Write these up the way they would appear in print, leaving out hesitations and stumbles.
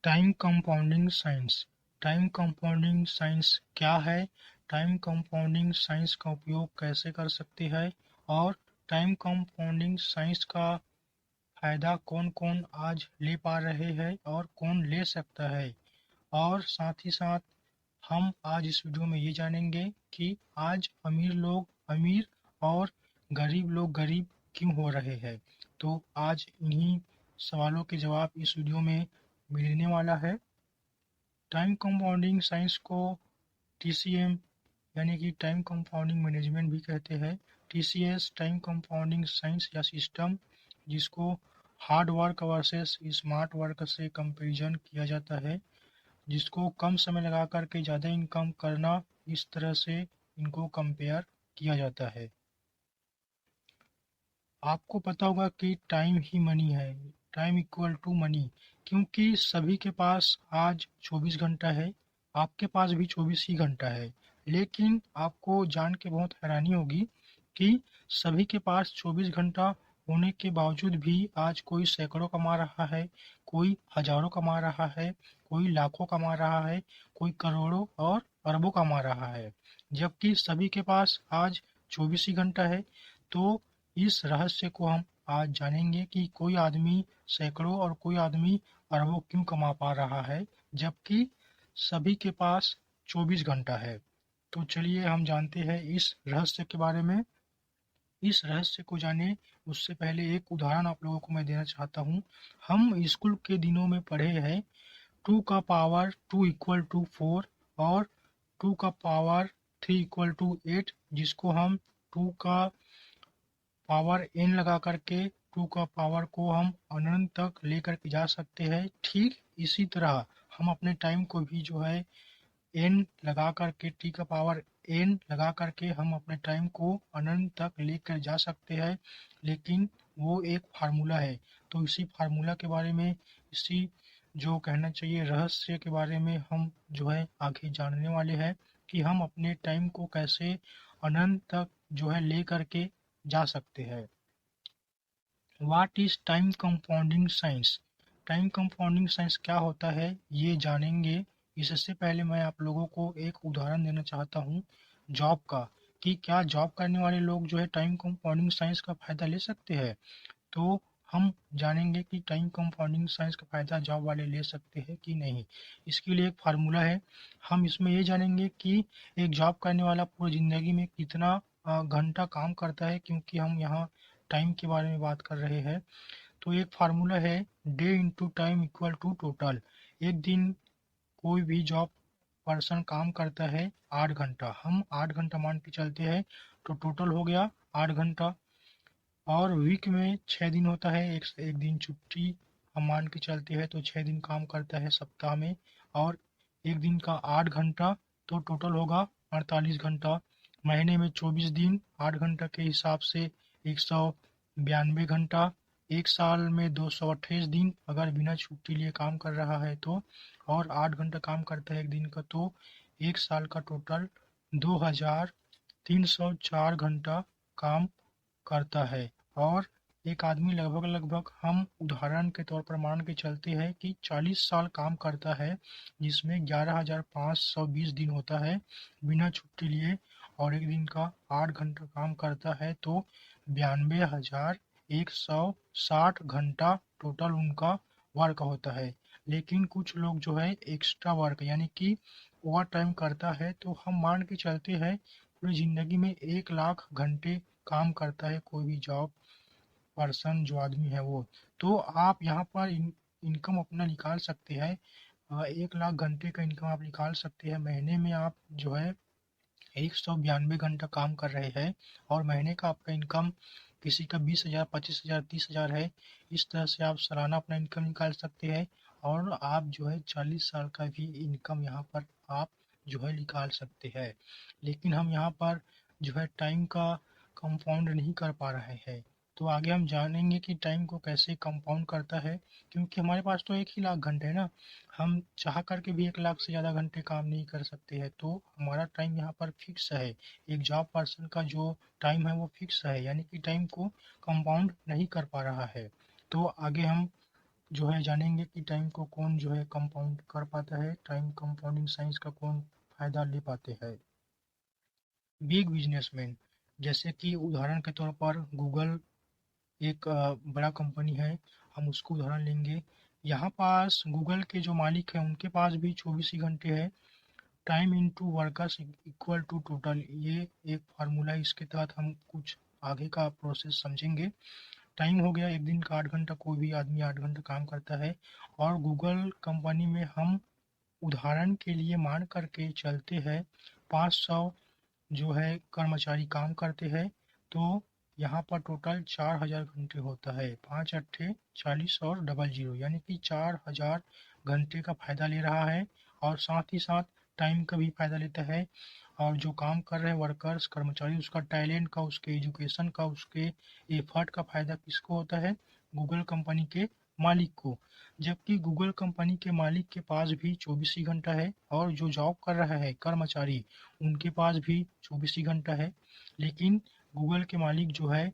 Time compounding science. Time compounding science क्या है? Time compounding science का उपयोग कैसे कर सकते हैं? और टाइम कंपाउंडिंग साइंस का फायदा कौन कौन आज ले पा रहे हैं और कौन ले सकता है? और साथ ही साथ हम आज इस वीडियो में ये जानेंगे कि आज अमीर लोग अमीर और गरीब लोग गरीब क्यों हो रहे हैं। तो आज इन्हीं सवालों के जवाब इस वीडियो में मिलने वाला है। टाइम कंपाउंडिंग साइंस को टीसीएम यानी कि टाइम कंपाउंडिंग मैनेजमेंट भी कहते हैं। टीसीएस टाइम कंपाउंडिंग साइंस या सिस्टम, जिसको hard work versus smart work से कंपैरिजन किया जाता है, जिसको कम समय लगा करके ज़्यादा इनकम करना, इस तरह से इनको कंपेयर किया जाता है। आपको पता होगा कि टाइम ही मनी है, टाइम इक्वल टू मनी, क्योंकि सभी के पास आज 24 घंटा है। आपके पास भी 24 ही घंटा है, लेकिन आपको जान के बहुत हैरानी होगी कि सभी के पास 24 घंटा होने के बावजूद भी आज कोई सैकड़ों कमा रहा है, कोई हजारों कमा रहा है, कोई लाखों कमा रहा है, कोई करोड़ों और अरबों कमा रहा है, जबकि सभी के पास आज 24 ही घंटा है। तो इस रहस्य को हम आज जानेंगे कि कोई आदमी सैकड़ों और कोई आदमी अरबों क्यों कमा पा रहा है, जबकि सभी के पास 24 घंटा है। तो चलिए हम जानते हैं इस रहस्य के बारे में। इस रहस्य को जाने उससे पहले एक उदाहरण आप लोगों को मैं देना चाहता हूँ। हम स्कूल के दिनों में पढ़े हैं 2 का पावर 2 इक्वल टू 4 और 2 का पावर 3 इक्वल टू 8, जिसको हम 2 का पावर n लगा करके 2 का पावर को हम अनंत तक लेकर के जा सकते हैं। ठीक इसी तरह हम अपने टाइम को भी जो है n लगा करके t का पावर n लगा करके हम अपने टाइम को अनंत तक लेकर जा सकते हैं, लेकिन वो एक फार्मूला है। तो इसी फार्मूला के बारे में, इसी जो कहना चाहिए रहस्य के बारे में हम जो है आगे जानने वाले हैं कि हम अपने टाइम को कैसे अनंत तक जो है ले करके जा सकते हैं। What is time compounding science? Time compounding science क्या होता है ये जानेंगे। इससे पहले मैं आप लोगों को एक उदाहरण देना चाहता हूँ जॉब का, कि क्या जॉब करने वाले लोग जो है टाइम कंपाउंडिंग साइंस का फ़ायदा ले सकते हैं। तो हम जानेंगे कि टाइम कंपाउंडिंग साइंस का फ़ायदा जॉब वाले ले सकते हैं कि नहीं। इसके लिए एक फार्मूला है। हम इसमें ये जानेंगे कि एक जॉब करने वाला पूरी ज़िंदगी में कितना घंटा काम करता है, क्योंकि हम यहाँ टाइम के बारे में बात कर रहे हैं। तो एक फार्मूला है, day into time equal to total. एक दिन कोई भी जॉब पर्सन काम करता है 8 घंटा, हम 8 घंटा मान के चलते हैं, तो टोटल हो गया 8 घंटा। और वीक में 6 दिन होता है, एक दिन छुट्टी हम मान के चलते हैं, तो 6 दिन काम करता है सप्ताह में। और एक दिन का 8 घंटा, तो टोटल होगा 48 घंटा। महीने में 24 दिन, 8 घंटा के हिसाब से 192 घंटा। एक साल में 228 दिन अगर बिना छुट्टी लिए काम कर रहा है तो, और 8 घंटा काम करता है एक दिन का, तो एक साल का टोटल 2304 घंटा काम करता है। और एक आदमी लगभग लगभग हम उदाहरण के तौर पर मान के चलते हैं कि 40 साल काम करता है, जिसमें 11,520 दिन होता है बिना छुट्टी लिए, और एक दिन का 8 घंटा काम करता है, तो 92,160 घंटा टोटल उनका वर्क होता है। लेकिन कुछ लोग जो है एक्स्ट्रा वर्क यानी कि ओवर टाइम करता है, तो हम मान के चलते हैं पूरी ज़िंदगी में 1 लाख घंटे काम करता है कोई भी जॉब पर्सन जो आदमी है वो। तो आप यहाँ पर इनकम अपना निकाल सकते हैं। 1 लाख घंटे का इनकम आप निकाल सकते हैं। महीने में आप जो है 192 घंटा काम कर रहे हैं, और महीने का आपका इनकम किसी का 20,000, 25,000, 30,000 है। इस तरह से आप सालाना अपना इनकम निकाल सकते हैं, और आप जो है 40 साल का भी इनकम यहाँ पर आप जो है निकाल सकते हैं। लेकिन हम यहाँ पर जो है टाइम का कंपाउंड नहीं कर पा रहे हैं। तो आगे हम जानेंगे कि टाइम को कैसे कंपाउंड करता है, क्योंकि हमारे पास तो 1 ही लाख घंटे है ना। हम चाह करके भी 1 लाख से ज़्यादा घंटे काम नहीं कर सकते हैं, तो हमारा टाइम यहाँ पर फिक्स है। एक जॉब पर्सन का जो टाइम है वो फिक्स है, यानी कि टाइम को कंपाउंड नहीं कर पा रहा है। तो आगे हम जो है जानेंगे कि टाइम को कौन जो है कंपाउंड कर पाता है, टाइम कंपाउंडिंग साइंस का कौन फ़ायदा ले पाते हैं। बिग बिजनेसमैन, जैसे कि उदाहरण के तौर पर गूगल एक बड़ा कंपनी है, हम उसको उदाहरण लेंगे। यहाँ पास गूगल के जो मालिक हैं उनके पास भी 24 ही घंटे है। Time into workers equal to total, ये एक फार्मूला है, इसके तहत हम कुछ आगे का प्रोसेस समझेंगे। टाइम हो गया, एक दिन का 8 घंटा, कोई भी आदमी 8 घंटा काम करता है। और गूगल कंपनी में हम उदाहरण के लिए मान करके चलते हैं 500 जो है कर्मचारी काम करते हैं, तो यहाँ पर टोटल 4000 घंटे होता है। 5 अट्ठे 40 और डबल जीरो यानी कि 4000 घंटे का फ़ायदा ले रहा है। और साथ ही साथ टाइम का भी फ़ायदा लेता है। और जो काम कर रहे हैं वर्कर्स कर्मचारी, उसका टैलेंट का, उसके एजुकेशन का, उसके एफर्ट का फ़ायदा किसको होता है? गूगल कंपनी के मालिक को। जबकि गूगल कंपनी के मालिक के पास भी 24 ही घंटा है, और जो जॉब कर रहा है कर्मचारी, उनके पास भी 24 ही घंटा है। लेकिन गूगल के मालिक जो है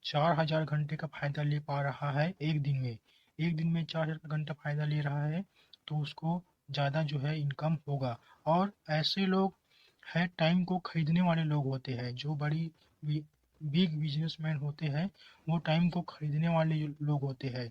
4000 घंटे का फ़ायदा ले पा रहा है एक दिन में। एक दिन में 4000 घंटा फ़ायदा ले रहा है, तो उसको ज़्यादा जो है इनकम होगा। और ऐसे लोग है टाइम को खरीदने वाले लोग होते हैं, जो बड़ी बिग बिजनेसमैन होते हैं, वो टाइम को खरीदने वाले लोग होते हैं।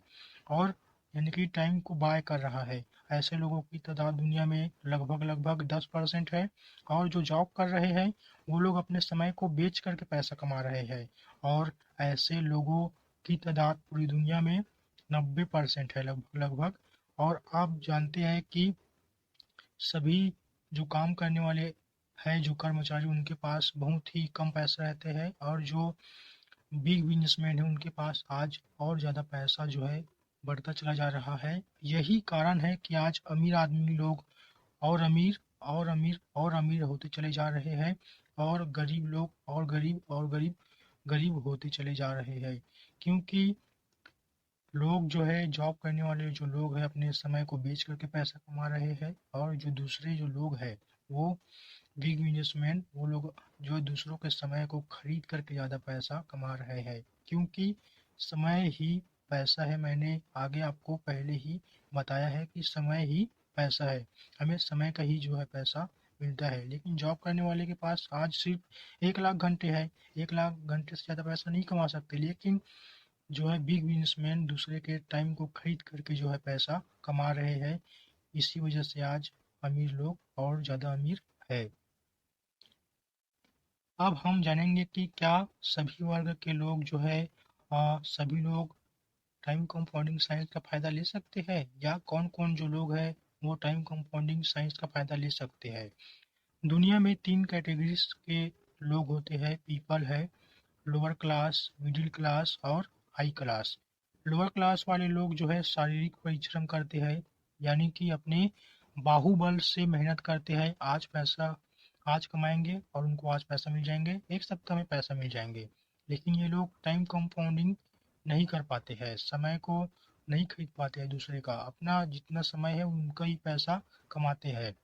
और यानी कि टाइम को बाय कर रहा है। ऐसे लोगों की तादाद दुनिया में लगभग लगभग 10% है। और जो जॉब कर रहे हैं वो लोग अपने समय को बेच करके पैसा कमा रहे हैं। और ऐसे लोगों की तादाद पूरी दुनिया में 90% है लगभग लगभग। और आप जानते हैं कि सभी जो काम करने वाले हैं, जो कर्मचारी, उनके पास बहुत ही कम पैसा रहते हैं। और जो बिग बिजनेसमैन है उनके पास आज और ज़्यादा पैसा जो है बढ़ता चला जा रहा है। यही कारण है कि आज अमीर आदमी लोग और अमीर और अमीर और अमीर होते चले जा रहे हैं, और गरीब लोग और गरीब और गरीब गरीब होते चले जा रहे हैं। क्योंकि लोग जो है जॉब करने वाले जो लोग हैं अपने समय को बेच करके पैसा कमा रहे हैं। और जो दूसरे जो लोग हैं वो बिग बिजनेसमैन, वो लोग जो दूसरों के समय को खरीद करके ज़्यादा पैसा कमा रहे हैं। क्योंकि समय ही पैसा है, मैंने आगे आपको पहले ही बताया है कि समय ही पैसा है। हमें समय का ही जो है पैसा मिलता है। लेकिन जॉब करने वाले के पास आज सिर्फ 1 लाख घंटे है, 1 लाख घंटे से ज़्यादा पैसा नहीं कमा सकते। लेकिन जो है बिग बिजनेसमैन दूसरे के टाइम को खरीद करके जो है पैसा कमा रहे हैं। इसी वजह से आज अमीर लोग और ज़्यादा अमीर है। अब हम जानेंगे कि क्या सभी वर्ग के लोग जो है सभी लोग टाइम कंपाउंडिंग साइंस का फ़ायदा ले सकते हैं, या कौन-कौन जो लोग हैं वो टाइम कंपाउंडिंग साइंस का फ़ायदा ले सकते हैं। दुनिया में 3 कैटेगरीज़ के लोग होते हैं, पीपल है, लोअर क्लास, मिडिल क्लास और हाई क्लास। लोअर क्लास वाले लोग जो है शारीरिक परिश्रम करते हैं, यानी कि अपने बाहुबल से मेहनत करते हैं। आज कमाएंगे और उनको आज पैसा मिल जाएंगे, एक सप्ताह में पैसा मिल जाएंगे। लेकिन ये लोग टाइम कंपाउंडिंग नहीं कर पाते हैं, समय को नहीं खरीद पाते हैं दूसरे का, अपना जितना समय है उनका ही पैसा कमाते हैं।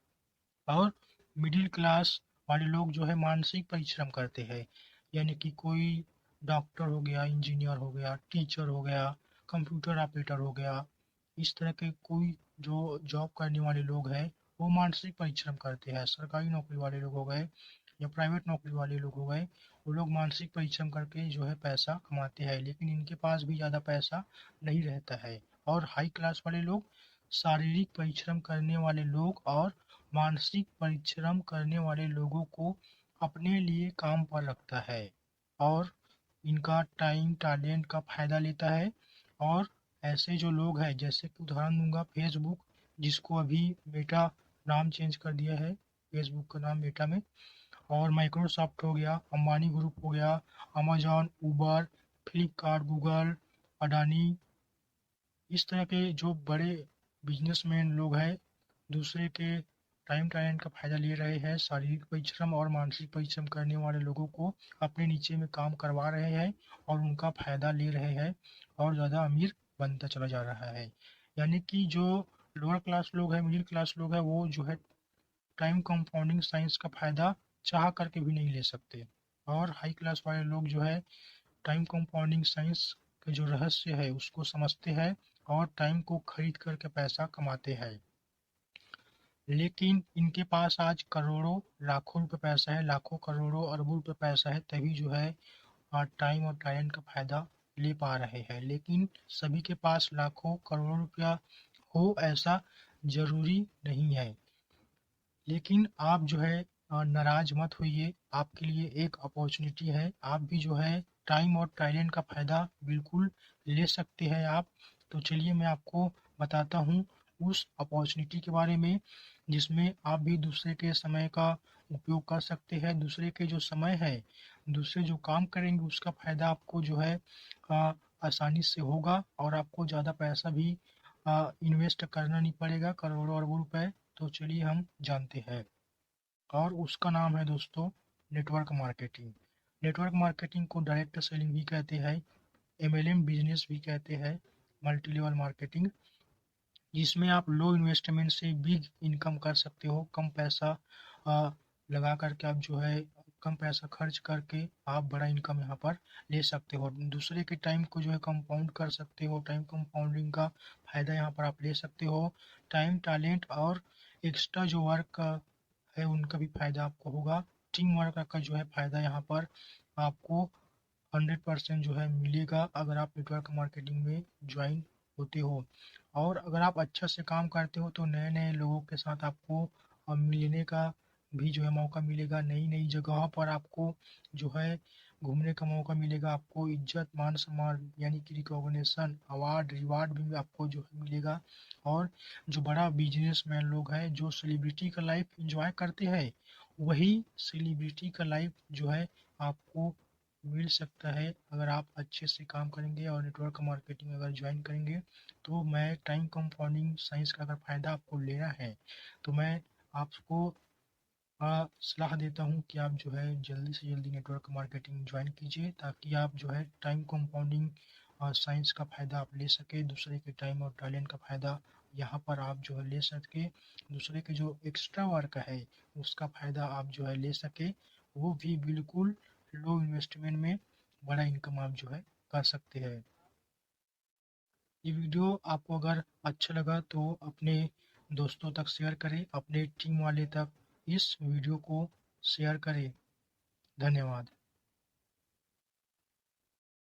और मिडिल क्लास वाले लोग जो है मानसिक परिश्रम करते हैं, यानी कि कोई डॉक्टर हो गया, इंजीनियर हो गया, टीचर हो गया, कंप्यूटर ऑपरेटर हो गया। इस तरह के कोई जो जॉब करने वाले लोग हैं वो मानसिक परिश्रम करते हैं। सरकारी नौकरी वाले लोग हो गए या प्राइवेट नौकरी वाले लोग हो गए, वो लोग मानसिक परिश्रम करके जो है पैसा कमाते हैं, लेकिन इनके पास भी ज़्यादा पैसा नहीं रहता है। और हाई क्लास वाले लोग शारीरिक परिश्रम करने वाले लोग और मानसिक परिश्रम करने वाले लोगों को अपने लिए काम पर रखता है, और इनका टाइम टैलेंट का फ़ायदा लेता है। और ऐसे जो लोग हैं, जैसे कि उदाहरण दूंगा फेसबुक, जिसको अभी मेटा नाम चेंज कर दिया है, फेसबुक का नाम मेटा में। और माइक्रोसॉफ्ट हो गया, अंबानी ग्रुप हो गया, अमेजॉन, उबर, फ्लिपकार्ट, गूगल, अडानी, इस तरह के जो बड़े बिजनेसमैन लोग हैं दूसरे के टाइम टैलेंट का फ़ायदा ले रहे हैं, शारीरिक परिश्रम और मानसिक परिश्रम करने वाले लोगों को अपने नीचे में काम करवा रहे हैं, और उनका फ़ायदा ले रहे हैं, और ज़्यादा अमीर बनता चला जा रहा है। यानी कि जो लोअर क्लास लोग हैं, मिडिल क्लास लोग हैं, वो जो है टाइम कंपाउंडिंग साइंस का फ़ायदा चाह करके भी नहीं ले सकते। और हाई क्लास वाले लोग जो है टाइम कंपाउंडिंग साइंस का जो रहस्य है उसको समझते हैं, और टाइम को खरीद करके पैसा कमाते हैं। लेकिन इनके पास आज करोड़ों लाखों रुपए पैसा है, लाखों करोड़ों अरबों रुपए पैसा है, तभी जो है टाइम और टैलेंट का फायदा ले पा रहे हैं। लेकिन सभी के पास लाखों करोड़ों रुपया हो ऐसा जरूरी नहीं है। लेकिन आप जो है नाराज मत होइए, आपके लिए एक अपॉर्चुनिटी है। आप भी जो है टाइम और टैलेंट का फायदा बिल्कुल ले सकते हैं आप। तो चलिए मैं आपको बताता हूँ उस अपॉर्चुनिटी के बारे में, जिसमें आप भी दूसरे के समय का उपयोग कर सकते हैं। दूसरे के जो समय है, दूसरे जो काम करेंगे उसका फायदा आपको जो है आसानी से होगा, और आपको ज़्यादा पैसा भी इन्वेस्ट करना नहीं पड़ेगा, करोड़ों अरबों रुपए। तो चलिए हम जानते हैं, और उसका नाम है दोस्तों नेटवर्क मार्केटिंग। नेटवर्क मार्केटिंग को डायरेक्ट सेलिंग भी कहते हैं, एमएलएम बिजनेस भी कहते हैं, मल्टी लेवल मार्केटिंग, जिसमें आप लो इन्वेस्टमेंट से बिग इनकम कर सकते हो। कम पैसा आ, लगा करके आप जो है कम पैसा खर्च करके आप बड़ा इनकम यहाँ पर ले सकते हो। दूसरे के टाइम को जो है कंपाउंड कर सकते हो, टाइम कंपाउंडिंग का फायदा यहाँ पर आप ले सकते हो। टाइम टैलेंट और एक्स्ट्रा जो वर्क है उनका भी फायदा आपको होगा। टीम वर्क का जो है फायदा यहाँ पर आपको 100% जो है मिलेगा अगर आप नेटवर्क मार्केटिंग में ज्वाइन होते हो। और अगर आप अच्छा से काम करते हो तो नए नए लोगों के साथ आपको मिलने का भी जो है मौका मिलेगा। नई नई जगहों पर आपको जो है घूमने का मौका मिलेगा। आपको इज्जत मान सम्मान यानी कि रिकॉग्निशन अवार्ड रिवार्ड भी आपको जो है मिलेगा। और जो बड़ा बिजनेसमैन लोग हैं जो सेलिब्रिटी का लाइफ इंजॉय करते हैं, वही सेलिब्रिटी का लाइफ जो है आपको मिल सकता है अगर आप अच्छे से काम करेंगे और नेटवर्क मार्केटिंग अगर ज्वाइन करेंगे। तो मैं टाइम कंपाउंडिंग साइंस का अगर फ़ायदा आपको लेना है तो मैं आपको सलाह देता हूँ कि आप जो है जल्दी से जल्दी नेटवर्क मार्केटिंग ज्वाइन कीजिए, ताकि आप जो है टाइम कंपाउंडिंग साइंस का फ़ायदा आप ले सके। दूसरे के टाइम और टैलेंट का फ़ायदा यहाँ पर आप जो है ले सके। दूसरे के जो एक्स्ट्रा वर्क है उसका फ़ायदा आप जो है ले सके, वो भी बिल्कुल लो इन्वेस्टमेंट में बड़ा इनकम आप जो है कर सकते हैं। ये वीडियो आपको अगर अच्छा लगा तो अपने दोस्तों तक शेयर करें, अपने टीम वाले तक इस वीडियो को शेयर करें। धन्यवाद।